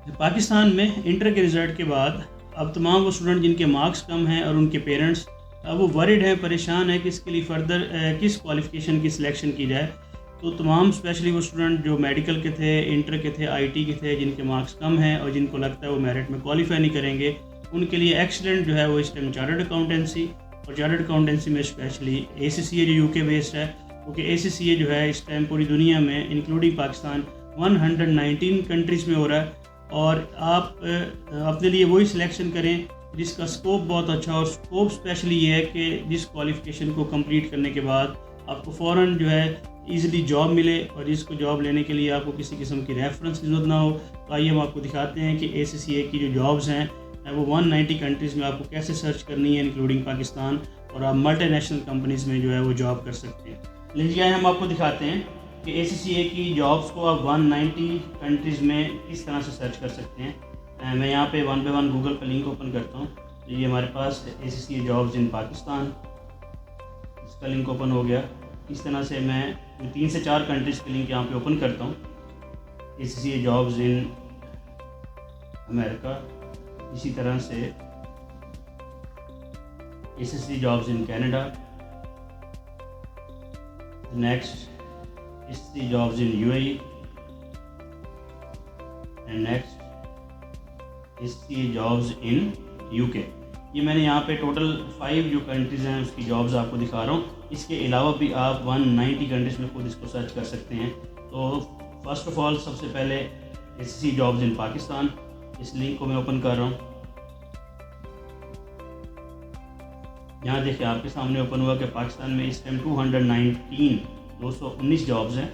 پاکستان میں انٹر کے رزلٹ کے بعد اب تمام وہ اسٹوڈنٹ جن کے مارکس کم ہیں اور ان کے پیرنٹس اب وہ ورڈ ہیں، پریشان ہیں کہ اس کے لیے فردر کس کوالیفیکیشن کی سلیکشن کی جائے، تو تمام اسپیشلی وہ اسٹوڈنٹ جو میڈیکل کے تھے، انٹر کے تھے، آئی ٹی کے تھے، جن کے مارکس کم ہیں اور جن کو لگتا ہے وہ میرٹ میں کوالیفائی نہیں کریں گے، ان کے لیے ایکسلنٹ جو ہے وہ اس ٹائم چارٹرڈ اکاؤنٹنسی، اور چارٹرڈ اکاؤنٹنسی میں اسپیشلی اے سی سی اے جو یو کے بیسڈ ہے، کیونکہ اے سی سی اے جو ہے اس ٹائم پوری دنیا میں انکلوڈنگ پاکستان 119 کنٹریز میں ہو رہا ہے، اور آپ اپنے لیے وہی سلیکشن کریں جس کا اسکوپ بہت اچھا، اور اسکوپ اسپیشلی یہ ہے کہ جس کوالیفیکیشن کو کمپلیٹ کرنے کے بعد آپ کو فوراً جو ہے ایزیلی جاب ملے، اور جس کو جاب لینے کے لیے آپ کو کسی قسم کی ریفرنس کی ضرورت نہ ہو۔ تو آئیے ہم آپ کو دکھاتے ہیں کہ اے سی سی اے کی جو جابز ہیں وہ 190 کنٹریز میں آپ کو کیسے سرچ کرنی ہے انکلوڈنگ پاکستان، اور آپ ملٹی نیشنل کمپنیز میں جو ہے وہ جاب کر سکتے ہیں۔ لیجیے ہم آپ کو دکھاتے ہیں کہ اے سی سی اے کی جابس کو آپ 190 کنٹریز میں کس طرح سے سرچ کر سکتے ہیں۔ میں یہاں پہ 1 بائی 1 گوگل کا لنک اوپن کرتا ہوں، تو یہ ہمارے پاس اے سی سی اے جابز ان پاکستان، اس کا لنک اوپن ہو گیا۔ اس طرح سے میں 3 سے 4 کنٹریز کے لنک یہاں پہ اوپن کرتا ہوں، اے سی سی اے جابز ان امریکہ، اسی طرح سے A C C A jobs in Canada, next A C C A jobs in U A E, and next A C C A jobs in U K. یہ میں نے یہاں پہ total 5 جو countries ہیں اس کی جابز آپ کو دکھا رہا ہوں۔ اس کے علاوہ بھی آپ 190 کنٹریز میں خود اس کو سرچ کر سکتے ہیں۔ تو فرسٹ آف آل سب سے پہلے اے سی سی جابز ان پاکستان، اس لنک کو میں اوپن کر رہا ہوں۔ یہاں دیکھیں آپ کے سامنے اوپن ہوا کہ پاکستان میں اس ٹائم 219 جابز ہیں،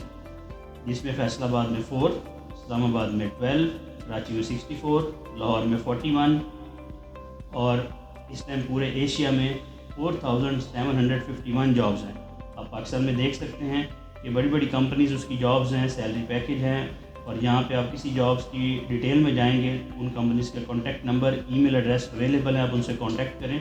جس میں فیصل آباد میں 4، اسلام آباد میں 12، کراچی میں 64، لاہور میں 41، اور اس ٹائم پورے ایشیا میں 4751 جابز ہیں۔ آپ پاکستان میں دیکھ سکتے ہیں کہ بڑی بڑی کمپنیز اس کی جابز ہیں، سیلری پیکج ہیں، اور یہاں پہ آپ کسی جابز کی ڈیٹیل میں جائیں گے، ان کمپنیز کے کانٹیکٹ نمبر، ای میل ایڈریس اویلیبل ہیں، آپ ان سے کانٹیکٹ کریں۔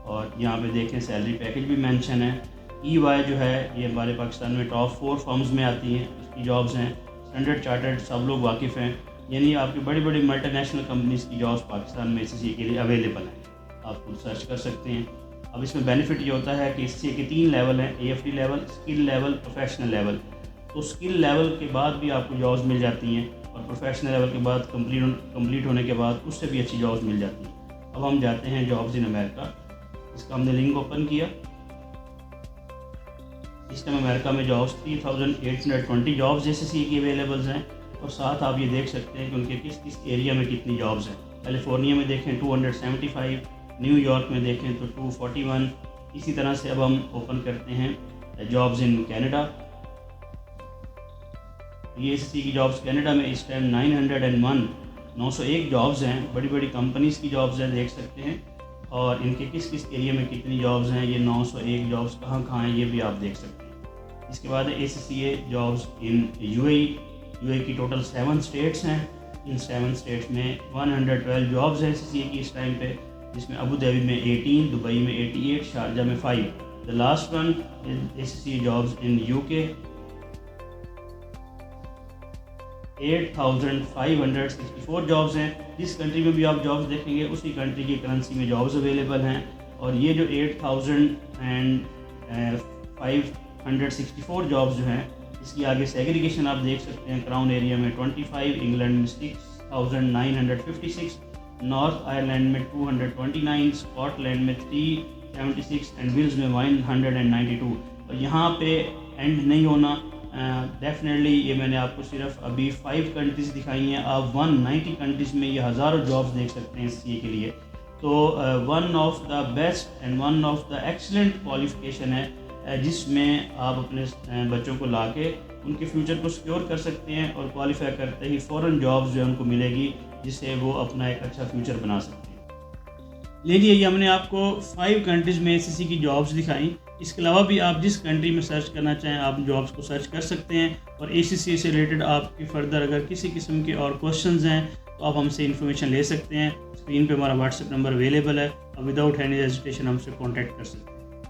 اور یہاں پہ دیکھیں سیلری پیکج بھی مینشن ہے۔ ای وائی جو ہے یہ ہمارے پاکستان میں ٹاپ 4 فرمز میں آتی ہیں، اس کی جابز ہیں۔ اسٹینڈرڈ چارٹرڈ سب لوگ واقف ہیں، یعنی آپ کی بڑی بڑی ملٹی نیشنل کمپنیز کی جابز پاکستان میں اے سی سی اے کے لیے اویلیبل ہیں، آپ خود سرچ کر سکتے ہیں۔ اب اس میں بینیفٹ یہ ہوتا ہے کہ اے سی سی اے کے 3 لیول ہیں، A F D level, skill level, professional level. تو اسکل لیول کے بعد بھی آپ کو جابز مل جاتی ہیں، اور پروفیشنل لیول کے بعد کمپلیٹ ہونے کے بعد اس سے بھی اچھی جابز مل جاتی ہیں۔ اب ہم جاتے ہیں جابز ان امریکہ، اس کا ہم نے لنک اوپن کیا۔ اس ٹائم امریکہ میں جابز 3820 جابز اے سی سی اے کی اویلیبلز ہیں، اور ساتھ آپ یہ دیکھ سکتے ہیں کہ ان کے کس کس ایریا میں کتنی جابز ہیں۔ کیلیفورنیا میں دیکھیں 275، نیو یارک میں دیکھیں تو 241۔ اسی طرح سے اب ہم اوپن کرتے ہیں جابز ان کینیڈا۔ یہ اے سی سی کی جابز کینیڈا میں اس ٹائم 901 جابز ہیں، بڑی بڑی کمپنیز کی جابز ہیں، دیکھ سکتے ہیں، اور ان کے کس کس ایریا میں کتنی جابز ہیں، یہ 901 جابز کہاں کہاں ہیں یہ بھی آپ دیکھ سکتے ہیں۔ اس کے بعد A C C A jobs in U A E. U A کی ٹوٹل 7 اسٹیٹس ہیں، ان 7 اسٹیٹس میں 112 جابز ہیں اے سی سی اے کی اس ٹائم پہ، جس میں ابو ظہبی میں 18، دبئی میں 88، شارجہ میں 5۔ The last one A C C A jobs in U K, 8564 jobs ہیں۔ جس کنٹری میں بھی آپ جابز دیکھیں گے اسی کنٹری کی کرنسی میں جابز اویلیبل ہیں، اور یہ جو 8564 جابز جو ہیں اس کی آگے سیگریگیشن آپ دیکھ سکتے ہیں۔ کراؤن ایریا میں 25، انگلینڈ میں 6956، نارتھ آئرلینڈ میں 229، اسکاٹ لینڈ میں 376، اینڈ ویلز میں 192۔ اور یہاں پہ اینڈ نہیں ہونا، ڈیفینیٹلی یہ میں نے آپ کو صرف ابھی 5 کنٹریز دکھائی ہیں، آپ 190 کنٹریز میں یہ ہزاروں جابز دیکھ سکتے ہیں سی اے کے لیے۔ تو one of the best and one of the excellent qualification ہے، جس میں آپ اپنے بچوں کو لا کے ان کے فیوچر کو سیکیور کر سکتے ہیں، اور کوالیفائی کرتے ہی فوراً جابز جو ہے ان کو ملے گی، جس سے وہ اپنا ایک اچھا فیوچر بنا سکتے ہیں۔ لیجیے یہ ہم نے آپ کو 5 کنٹریز میں اے سی سی کی جابز دکھائیں۔ اس کے علاوہ بھی آپ جس کنٹری میں سرچ کرنا چاہیں آپ جابز کو سرچ کر سکتے ہیں، اور اے سی سی سے ریلیٹڈ آپ کی فردر اگر کسی قسم کے اور کوشچنز ہیں تو آپ ہم سے انفارمیشن لے سکتے ہیں۔ اسکرین پہ ہمارا واٹس ایپ نمبر اویلیبل ہے، اور وداؤٹ اینی ہیزیٹیشن ہم سے کانٹیکٹ کر سکتے ہیں۔